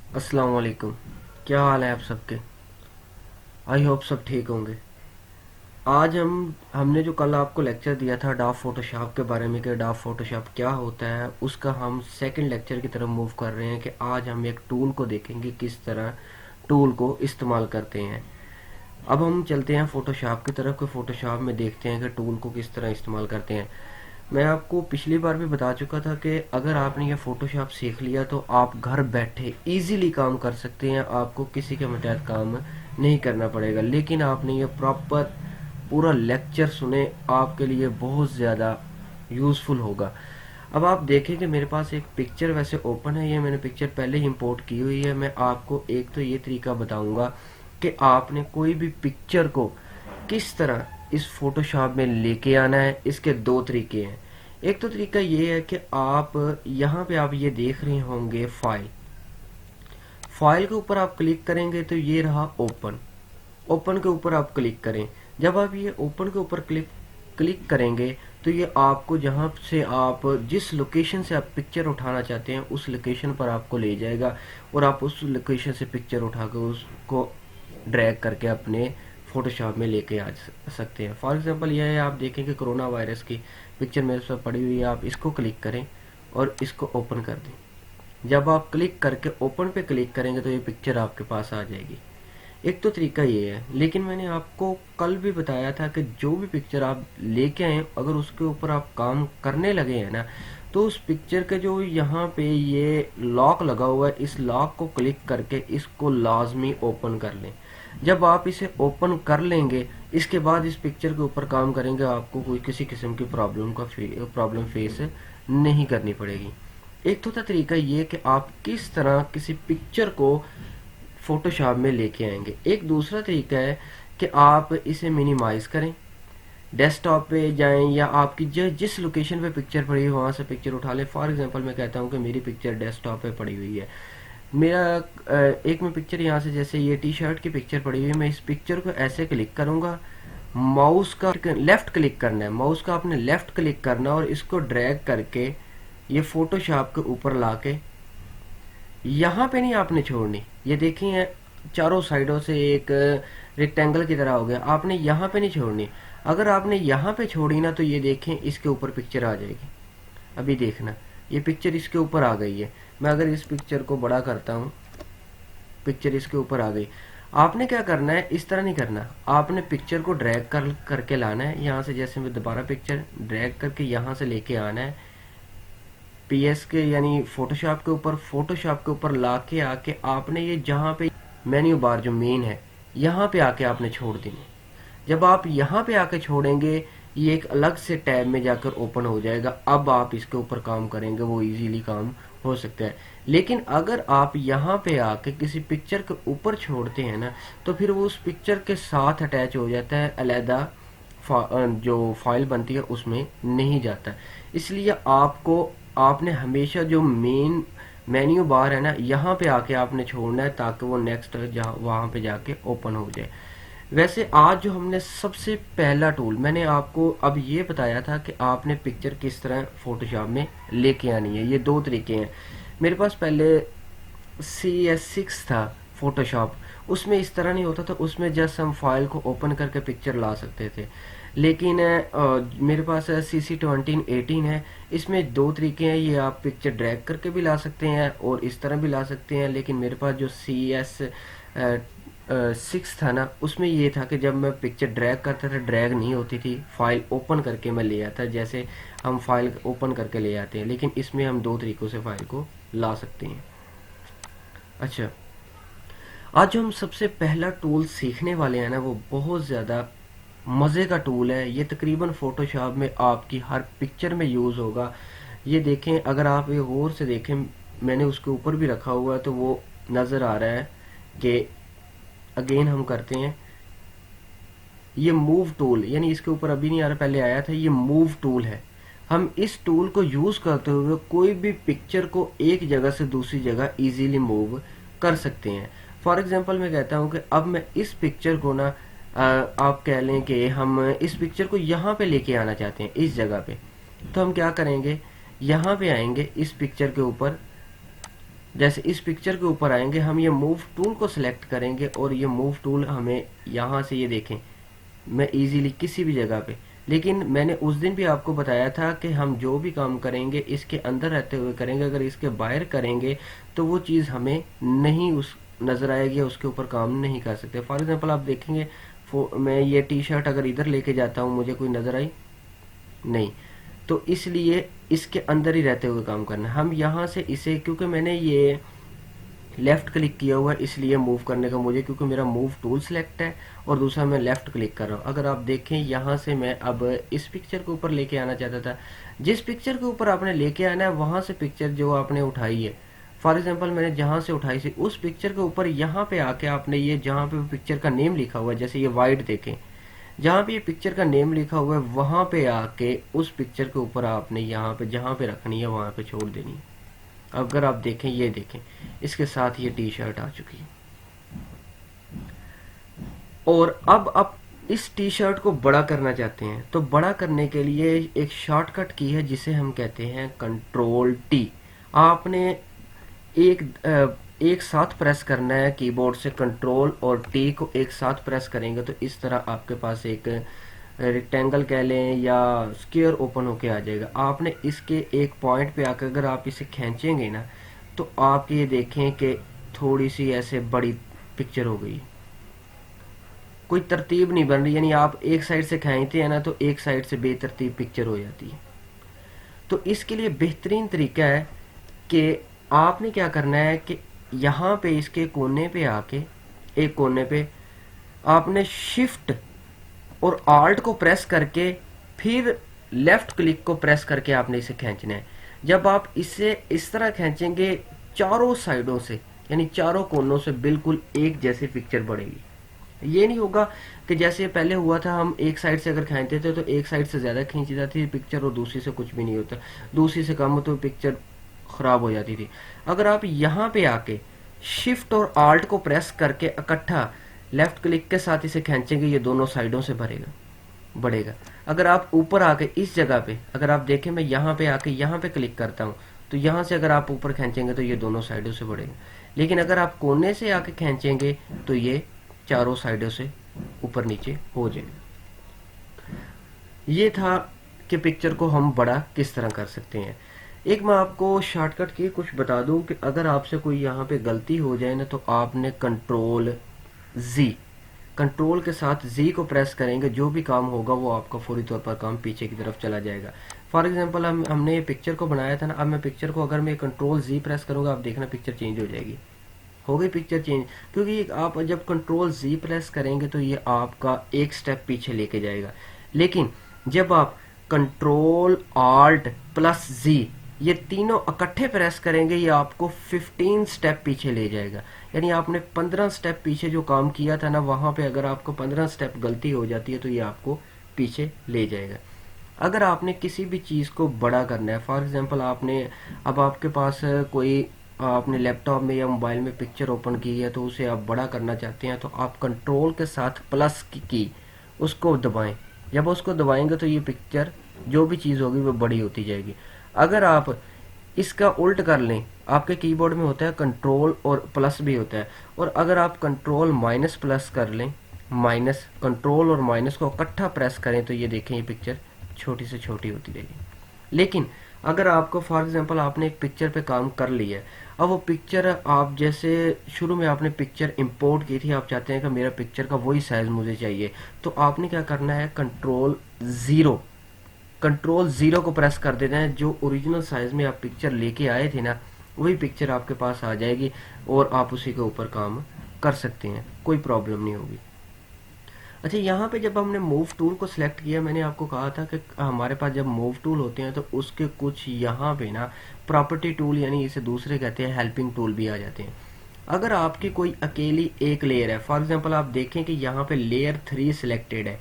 अस्सलाम वालेकुम। क्या हाल है आप सबके? आई होप सब ठीक होंगे। आज हमने जो कल आपको लेक्चर दिया था डाफ फोटोशॉप के बारे में कि डाफ फोटोशॉप क्या होता है, उसका हम सेकंड लेक्चर की तरफ मूव कर रहे हैं कि आज हम एक टूल को देखेंगे किस तरह टूल को इस्तेमाल करते हैं। अब हम चलते हैं फोटोशॉप की तरफ कि फोटोशॉप में देखते हैं कि टूल को किस तरह इस्तेमाल करते हैं। मैं आपको पिछली बार भी बता चुका था कि अगर आपने ये फोटोशॉप सीख लिया तो आप घर बैठे इजीली काम कर सकते हैं, आपको किसी के मतहत काम नहीं करना पड़ेगा। लेकिन आपने ये प्रॉपर पूरा लेक्चर सुने, आपके लिए बहुत ज़्यादा यूज़फुल होगा। अब आप देखें कि मेरे पास एक पिक्चर वैसे ओपन है, ये मैंने पिक्चर पहले ही इंपोर्ट की हुई है। मैं आपको एक तो ये तरीका बताऊंगा कि आपने कोई भी पिक्चर को किस तरह इस फोटोशॉप में लेके आना है। इसके दो तरीके हैं। एक तो तरीका ये है कि आप यहाँ पे आप ये देख रहे होंगे फाइल, फाइल के ऊपर आप क्लिक करेंगे तो ये रहा ओपन। ओपन के ऊपर आप क्लिक करें। जब आप ये ओपन के ऊपर क्लिक क्लिक करेंगे तो ये आपको जहाँ से आप जिस लोकेशन से आप पिक्चर उठाना चाहते हैं उस लोकेशन पर आपको ले जाएगा और आप उस लोकेशन से पिक्चर उठा कर उसको ड्रैग करके अपने फोटोशॉप में लेके आ सकते हैं। फॉर एग्जांपल यह है, आप देखें कि कोरोना वायरस की पिक्चर मेरे साथ पड़ी हुई है। आप इसको क्लिक करें और इसको ओपन कर दें। जब आप क्लिक करके ओपन पे क्लिक करेंगे तो ये पिक्चर आपके पास आ जाएगी। एक तो तरीका ये है, लेकिन मैंने आपको कल भी बताया था कि जो भी पिक्चर आप लेके आए अगर उसके ऊपर आप काम करने लगे हैं ना, तो उस पिक्चर के जो यहाँ पे ये लॉक लगा हुआ है, इस लॉक को क्लिक करके इसको लाजमी ओपन कर लें। जब आप इसे ओपन कर लेंगे, इसके बाद इस पिक्चर के ऊपर काम करेंगे, आपको कोई किसी किस्म की प्रॉब्लम फेस नहीं करनी पड़ेगी। एक तो तरीका ये कि आप किस तरह किसी पिक्चर को फोटोशॉप में लेके आएंगे। एक दूसरा तरीका है कि आप इसे मिनिमाइज करें, डेस्कटॉप पे जाएं या आपकी जिस लोकेशन पे पिक्चर पड़ी है वहां से पिक्चर उठा लें। फॉर एग्जांपल मैं कहता हूं कि मेरी पिक्चर डेस्कटॉप पे पड़ी हुई है। मेरा एक में पिक्चर यहाँ से, जैसे ये टी शर्ट की पिक्चर पड़ी हुई है, मैं इस पिक्चर को ऐसे क्लिक करूंगा। माउस का लेफ्ट क्लिक करना है, माउस का आपने लेफ्ट क्लिक करना और इसको ड्रैग करके ये फोटोशॉप के ऊपर लाके यहाँ पे नहीं आपने छोड़नी। ये देखिए चारों साइडों से एक रेक्टेंगल की तरह हो गया, आपने यहाँ पे नहीं छोड़नी। अगर आपने यहाँ पे छोड़ी ना तो ये देखें इसके ऊपर पिक्चर आ जाएगी। अभी देखना, ये पिक्चर इसके ऊपर आ गई है। मैं अगर इस पिक्चर को बड़ा करता हूँ, पिक्चर इसके ऊपर आ गई। आपने क्या करना है, इस तरह नहीं करना, आपने पिक्चर को ड्रैग करके लाना है यहाँ से। जैसे मैं दोबारा पिक्चर ड्रैग करके यहाँ से लेके आना है पीएस के यानी फोटोशॉप के ऊपर ला के आके आपने ये जहाँ पे मेन्यू बार जो मेन है यहाँ पे आके आपने छोड़ देनी। जब आप यहाँ पे आके छोड़ेंगे ये एक अलग से टैब में जाकर ओपन हो जाएगा। अब आप इसके ऊपर काम करेंगे वो इजीली काम हो सकता है। लेकिन अगर आप यहाँ पे आके किसी पिक्चर के ऊपर छोड़ते हैं ना तो फिर वो उस पिक्चर के साथ अटैच हो जाता है, अलहदा जो फाइल बनती है उसमें नहीं जाता। इसलिए आपने हमेशा जो मेन मेन्यू बार है ना यहाँ पे आके आपने छोड़ना है ताकि वो नेक्स्ट जहाँ वहाँ पे जाके ओपन हो जाए। वैसे आज जो हमने सबसे पहला टूल मैंने आपको अब ये बताया था कि आपने पिक्चर किस तरह फोटोशॉप में लेके आनी है। ये दो तरीके हैं। मेरे पास पहले CS6 था फोटोशॉप, उसमें इस तरह नहीं होता था, उसमें जस्ट हम फाइल को ओपन करके पिक्चर ला सकते थे। लेकिन मेरे पास CC2018 है, इसमें दो तरीके हैं। ये आप पिक्चर ड्रैग करके भी ला सकते हैं और इस तरह भी ला सकते हैं। लेकिन मेरे पास जो CS6 था ना, उसमें ये था कि जब मैं पिक्चर ड्रैग करता था ड्रैग नहीं होती थी, फाइल ओपन करके मैं ले आता, जैसे हम फाइल ओपन करके ले आते हैं। लेकिन इसमें हम दो तरीकों से फाइल को ला सकते हैं। अच्छा, आज जो हम सबसे पहला टूल सीखने वाले हैं ना वो बहुत ज़्यादा मज़े का टूल है। ये तकरीबन फोटोशॉप में आपकी हर पिक्चर में यूज़ होगा। ये देखें, अगर आप ये गौर से देखें, मैंने उसके ऊपर भी रखा हुआ है तो वो नज़र आ रहा है कि अगेन हम करते हैं ये मूव टूल, यानी इसके ऊपर अभी नहीं आ रहा, पहले आया था। ये मूव टूल है। हम इस टूल को यूज़ करते हुए कोई भी पिक्चर को एक जगह से दूसरी जगह इजीली मूव कर सकते हैं। फॉर एग्जांपल मैं कहता हूँ कि अब मैं इस पिक्चर को ना आप कह लें कि हम इस पिक्चर को यहाँ पे लेके आना चाहते हैं इस जगह पे। तो हम क्या करेंगे, यहाँ पे आएंगे, इस पिक्चर के ऊपर जैसे इस पिक्चर के ऊपर आएंगे, हम ये मूव टूल को सिलेक्ट करेंगे और ये मूव टूल हमें यहाँ से, ये देखें मैं इजीली किसी भी जगह पे, लेकिन मैंने उस दिन भी आपको बताया था कि हम जो भी काम करेंगे इसके अंदर रहते हुए करेंगे, अगर इसके बाहर करेंगे तो वो चीज़ हमें नहीं उस नज़र आएगी, उसके ऊपर काम नहीं कर सकते। फॉर एग्जांपल आप देखेंगे मैं ये टी शर्ट अगर इधर लेके जाता हूँ, मुझे कोई नज़र आई नहीं, तो इसलिए इसके अंदर ही रहते हुए काम करना है। हम यहाँ से इसे, क्योंकि मैंने ये लेफ्ट क्लिक किया हुआ है इसलिए मूव करने का मुझे, क्योंकि मेरा मूव टूल सिलेक्ट है और दूसरा मैं लेफ्ट क्लिक कर रहा हूँ। अगर आप देखें यहाँ से मैं अब इस पिक्चर के ऊपर लेके आना चाहता था, जिस पिक्चर के ऊपर आपने लेके आना है वहां से पिक्चर जो आपने उठाई है, फॉर एग्जाम्पल मैंने जहां से उठाई थी उस पिक्चर के ऊपर यहाँ पे आके आपने ये जहाँ पे पिक्चर का नेम लिखा हुआ है, जैसे ये वाइड देखें, जहाँ पे ये पिक्चर का नेम लिखा हुआ है वहां पे आके उस पिक्चर के ऊपर आपने यहाँ पे जहाँ पे रखनी है वहां पे छोड़ देनी है। अगर आप देखें, ये देखें इसके साथ ये टी शर्ट आ चुकी है। और अब आप इस टी शर्ट को बड़ा करना चाहते हैं, तो बड़ा करने के लिए एक शॉर्टकट की है जिसे हम कहते हैं कंट्रोल टी। आपने एक एक साथ प्रेस करना है कीबोर्ड से, कंट्रोल और टी को एक साथ प्रेस करेंगे तो इस तरह आपके पास एक रेक्टेंगल कह लें या स्क्वायर ओपन होके आ जाएगा। आपने इसके एक पॉइंट पे आकर अगर आप इसे खींचेंगे ना, तो आप ये देखें कि थोड़ी सी ऐसे बड़ी पिक्चर हो गई, कोई तरतीब नहीं बन रही, यानी आप एक साइड से खींचते हैं ना तो एक साइड से बेतरतीब पिक्चर हो जाती है। तो इसके लिए बेहतरीन तरीका है कि आपने क्या करना है कि यहाँ पे इसके कोने पे आके, एक कोने पे आपने शिफ्ट और आल्ट को प्रेस करके फिर लेफ्ट क्लिक को प्रेस करके आपने इसे खींचना है। जब आप इसे इस तरह खींचेंगे चारों साइडों से, यानी चारों कोनों से बिल्कुल एक जैसी पिक्चर बढ़ेगी। ये नहीं होगा कि जैसे पहले हुआ था, हम एक साइड से अगर खींचते थे तो एक साइड से ज्यादा खींची जाती थी पिक्चर और दूसरी से कुछ भी नहीं होता, दूसरी से कम हो तो पिक्चर खराब हो जाती थी। अगर आप यहाँ पे आके शिफ्ट और आल्ट को प्रेस करके इकट्ठा लेफ्ट क्लिक के साथ इसे खींचेंगे, ये दोनों साइडों से बढ़ेगा। अगर आप ऊपर आके इस जगह पे, अगर आप देखें मैं यहाँ पे आके यहाँ पे क्लिक करता हूँ तो यहाँ से अगर आप ऊपर खींचेंगे तो ये दोनों साइडों से बढ़ेगा। लेकिन अगर आप कोने से आके खींचेंगे तो ये चारों साइडों से ऊपर नीचे हो जाएगा। ये था कि पिक्चर को हम बड़ा किस तरह कर सकते हैं। एक मैं आपको शॉर्टकट की कुछ बता दूं कि अगर आपसे कोई यहाँ पे गलती हो जाए ना, तो आपने कंट्रोल के साथ जी को प्रेस करेंगे, जो भी काम होगा वो आपका फौरी तौर पर काम पीछे की तरफ चला जाएगा। फॉर एग्जांपल हमने ये पिक्चर को बनाया था ना, अब मैं पिक्चर को अगर मैं कंट्रोल जी प्रेस करूंगा, आप देखना पिक्चर चेंज हो जाएगी, हो गई पिक्चर चेंज। क्योंकि आप जब कंट्रोल जी प्रेस करेंगे तो ये आपका एक स्टेप पीछे लेके जाएगा, लेकिन जब आप कंट्रोल आल्ट प्लस जी ये तीनों इकट्ठे प्रेस करेंगे, ये आपको 15 स्टेप पीछे ले जाएगा। यानी आपने 15 स्टेप पीछे जो काम किया था ना, वहां पे अगर आपको 15 स्टेप गलती हो जाती है तो ये आपको पीछे ले जाएगा। अगर आपने किसी भी चीज़ को बड़ा करना है, फॉर एग्जांपल आपने, अब आपके पास कोई, आपने लैपटॉप में या मोबाइल में पिक्चर ओपन की है तो उसे आप बड़ा करना चाहते हैं, तो आप कंट्रोल के साथ प्लस की उसको दबाएं। जब उसको दबाएंगे तो ये पिक्चर जो भी चीज़ होगी वो बड़ी होती जाएगी। अगर आप इसका उल्ट कर लें, आपके कीबोर्ड में होता है कंट्रोल और प्लस भी होता है, और अगर आप कंट्रोल माइनस प्लस कर लें, माइनस, कंट्रोल और माइनस को इकट्ठा प्रेस करें तो ये देखें ये पिक्चर छोटी से छोटी होती रहेगी। लेकिन अगर आपको फॉर एग्जांपल आपने एक पिक्चर पे काम कर लिया है, अब वो पिक्चर आप जैसे शुरू में आपने पिक्चर इंपोर्ट की थी, आप चाहते हैं कि मेरा पिक्चर का वही साइज मुझे चाहिए, तो आपने क्या करना है, कंट्रोल जीरो को प्रेस कर देना है। जो ओरिजिनल साइज में आप पिक्चर लेके आए थे ना, वही पिक्चर आपके पास आ जाएगी और आप उसी के ऊपर काम कर सकते हैं, कोई प्रॉब्लम नहीं होगी। अच्छा, यहाँ पे जब हमने मूव टूल को सिलेक्ट किया, मैंने आपको कहा था कि हमारे पास जब मूव टूल होते हैं तो उसके कुछ यहाँ पे ना प्रॉपर्टी टूल, यानी इसे दूसरे कहते हैं हेल्पिंग टूल भी आ जाते हैं। अगर आपकी कोई अकेली एक लेयर है, फॉर एग्जांपल आप देखें कि यहाँ पे लेयर 3 सिलेक्टेड है,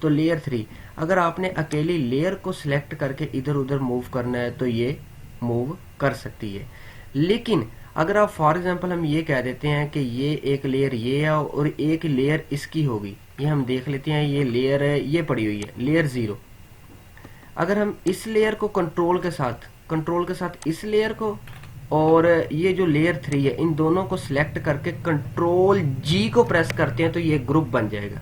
तो लेयर 3 अगर आपने अकेली लेयर को सिलेक्ट करके इधर उधर मूव करना है तो ये मूव कर सकती है। लेकिन अगर आप फॉर एग्जांपल हम ये कह देते हैं कि ये एक लेयर ये है और एक लेयर इसकी होगी, ये हम देख लेते हैं, ये लेयर है, ये पड़ी हुई है लेयर 0। अगर हम इस लेयर को कंट्रोल के साथ इस लेयर को और ये जो लेयर 3 है, इन दोनों को सिलेक्ट करके कंट्रोल जी को प्रेस करते हैं तो ये ग्रुप बन जाएगा।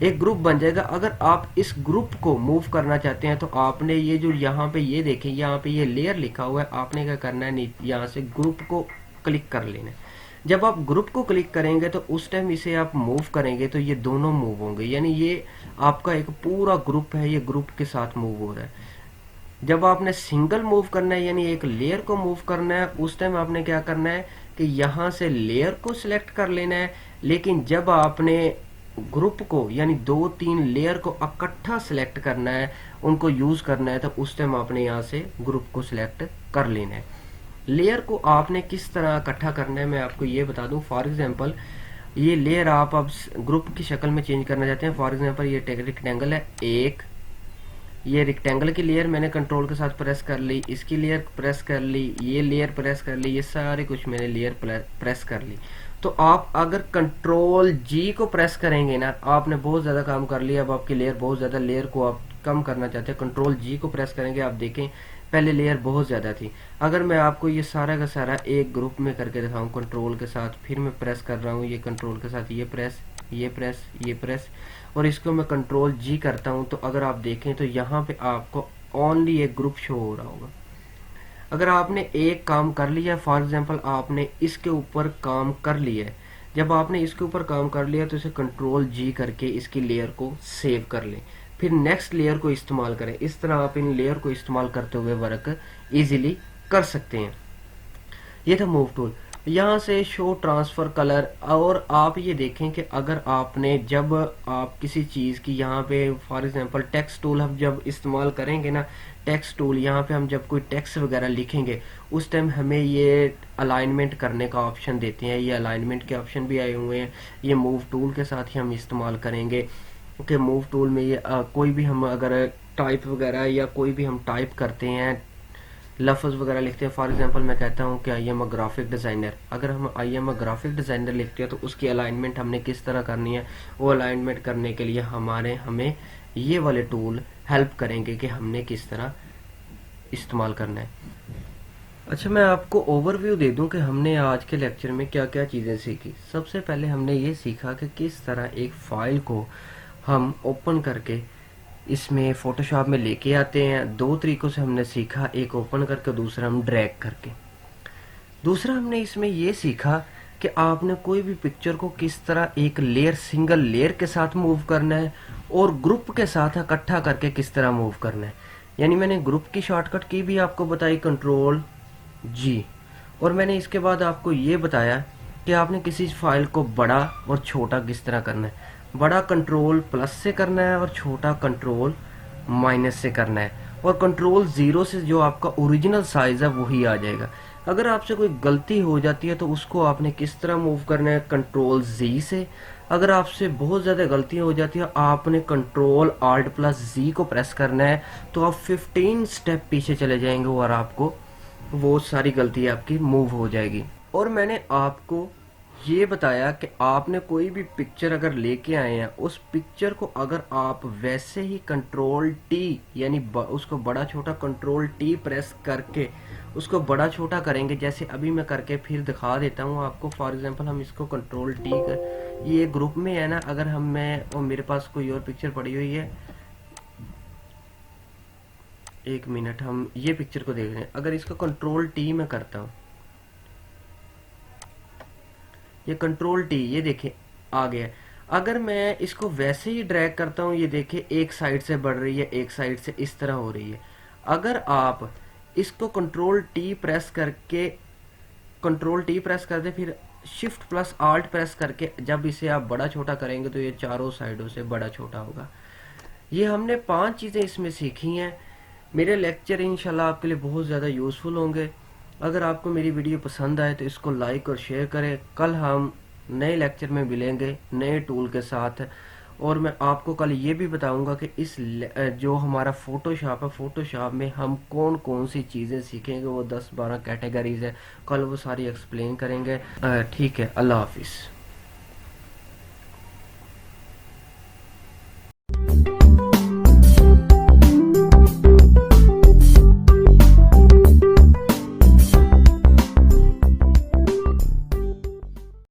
एक ग्रुप बन जाएगा। अगर आप इस ग्रुप को मूव करना चाहते हैं तो आपने ये जो यहाँ पे ये देखें, यहाँ पे ये लेयर लिखा हुआ है, आपने क्या करना है, यहाँ से ग्रुप को क्लिक कर लेना है। जब आप ग्रुप को क्लिक करेंगे तो उस टाइम इसे आप मूव करेंगे तो ये दोनों मूव होंगे, यानी ये आपका एक पूरा ग्रुप है, ये ग्रुप के साथ मूव हो रहा है। जब आपने सिंगल मूव करना है, यानी एक लेयर को मूव करना है, उस टाइम आपने क्या करना है कि यहाँ से लेयर को सिलेक्ट कर लेना है। लेकिन जब आपने ग्रुप को यानी 2-3 लेयर को इकट्ठा सिलेक्ट करना है, उनको यूज करना है, तो उस टाइम आपने यहाँ से ग्रुप को सिलेक्ट कर लेना है। लेयर को आपने किस तरह इकट्ठा करना है मैं आपको ये बता दूं। फॉर एग्जांपल ये लेयर आप अब ग्रुप की शक्ल में चेंज करना चाहते हैं। फॉर एग्जांपल ये रेक्टेंगल है एक, ये रेक्टेंगल की लेयर मैंने कंट्रोल के साथ प्रेस कर ली, इसकी लेयर प्रेस कर ली, ये लेयर प्रेस कर ली, ये सारे कुछ मैंने लेयर प्रेस कर ली। तो आप अगर कंट्रोल जी को प्रेस करेंगे ना, आपने बहुत ज़्यादा काम कर लिया। अब आपकी लेयर बहुत ज़्यादा, लेयर को आप कम करना चाहते हैं, कंट्रोल जी को प्रेस करेंगे, आप देखें पहले लेयर बहुत ज़्यादा थी। अगर मैं आपको ये सारा का सारा एक ग्रुप में करके दिखाऊं कंट्रोल के साथ, फिर मैं प्रेस कर रहा हूँ ये कंट्रोल के साथ, ये प्रेस, ये प्रेस, ये प्रेस, और इसको मैं कंट्रोल जी करता हूँ, तो अगर आप देखें तो यहाँ पे आपको ओनली एक ग्रुप शो हो रहा होगा। अगर आपने एक काम कर लिया, फॉर एग्जांपल आपने इसके ऊपर काम कर लिया है, जब आपने इसके ऊपर काम कर लिया तो इसे कंट्रोल जी करके इसकी लेयर को सेव कर लें, फिर नेक्स्ट लेयर को इस्तेमाल करें। इस तरह आप इन लेयर को इस्तेमाल करते हुए वर्क इजीली कर सकते हैं। ये था मूव टूल। यहाँ से शो ट्रांसफर कलर, और आप ये देखें कि अगर आपने जब आप किसी चीज़ की यहाँ पे फॉर एग्जांपल टेक्स्ट टूल हम जब इस्तेमाल करेंगे ना, टेक्स्ट टूल यहाँ पे हम जब कोई टेक्स्ट वगैरह लिखेंगे उस टाइम हमें ये अलाइनमेंट करने का ऑप्शन देते हैं। ये अलाइनमेंट के ऑप्शन भी आए हुए हैं, ये मूव टूल के साथ ही हम इस्तेमाल करेंगे। ओके, मूव टूल में ये कोई भी हम अगर टाइप वगैरह या कोई भी हम टाइप करते हैं, लफ्ज़ वगैरह लिखते हैं, फॉर एग्जांपल मैं कहता हूँ कि I am a graphic designer. अगर हम I am a graphic designer लिखते हैं तो उसकी अलाइनमेंट हमने किस तरह करनी है, वो अलाइनमेंट करने के लिए हमें ये वाले टूल हेल्प करेंगे कि हमने किस तरह इस्तेमाल करना है। अच्छा, मैं आपको ओवरव्यू दे दूं कि हमने आज के लेक्चर में क्या क्या चीज़ें सीखी। सबसे पहले हमने ये सीखा कि किस तरह एक फ़ाइल को हम ओपन करके इसमें फोटोशॉप में लेके आते हैं। दो तरीकों से हमने सीखा, एक ओपन करके, दूसरा हम ड्रैग करके। दूसरा हमने इसमें ये सीखा कि आपने कोई भी पिक्चर को किस तरह एक लेयर, सिंगल लेयर के साथ मूव करना है और ग्रुप के साथ इकट्ठा करके किस तरह मूव करना है। यानी मैंने ग्रुप की शॉर्टकट की भी आपको बताई, कंट्रोल जी, और मैंने इसके बाद आपको ये बताया कि आपने किसी फाइल को बड़ा और छोटा किस तरह करना है। बड़ा कंट्रोल प्लस से करना है और छोटा कंट्रोल माइनस से करना है, और कंट्रोल 0 से जो आपका ओरिजिनल साइज है वही आ जाएगा। अगर आपसे कोई गलती हो जाती है तो उसको आपने किस तरह मूव करना है, कंट्रोल जी से। अगर आपसे बहुत ज़्यादा गलतियां हो जाती है, आपने कंट्रोल आल्ट प्लस जी को प्रेस करना है, तो आप 15 स्टेप पीछे चले जाएंगे और आपको वो सारी गलती आपकी मूव हो जाएगी। और मैंने आपको ये बताया कि आपने कोई भी पिक्चर अगर लेके आए हैं, उस पिक्चर को अगर आप वैसे ही कंट्रोल टी यानी उसको बड़ा छोटा कंट्रोल टी प्रेस करके उसको बड़ा छोटा करेंगे, जैसे अभी मैं करके फिर दिखा देता हूँ आपको। फॉर एग्जांपल हम इसको कंट्रोल टी कर, ये ग्रुप में है ना, अगर और मेरे पास कोई और पिक्चर पड़ी हुई है, एक मिनट, हम ये पिक्चर को देख रहे हैं। अगर इसको कंट्रोल टी में करता हूँ, ये कंट्रोल टी, ये देखे आ गया। अगर मैं इसको वैसे ही ड्रैग करता हूँ, ये देखे एक साइड से बढ़ रही है, एक साइड से इस तरह हो रही है। अगर आप इसको कंट्रोल टी प्रेस करके, कंट्रोल टी प्रेस कर दे, फिर शिफ्ट प्लस आल्ट प्रेस करके जब इसे आप बड़ा छोटा करेंगे तो ये चारों साइडों से बड़ा छोटा होगा। ये हमने 5 चीज़ें इसमें सीखी हैं। मेरे लेक्चर इंशाल्लाह आपके लिए बहुत ज़्यादा यूज़फुल होंगे। अगर आपको मेरी वीडियो पसंद आए तो इसको लाइक और शेयर करें। कल हम नए लेक्चर में मिलेंगे नए टूल के साथ, और मैं आपको कल ये भी बताऊंगा कि इस जो हमारा फोटोशॉप है, फोटोशॉप में हम कौन कौन सी चीज़ें सीखेंगे। वो 10-12 कैटेगरीज है, कल वो सारी एक्सप्लेन करेंगे। ठीक है, अल्लाह हाफिज़।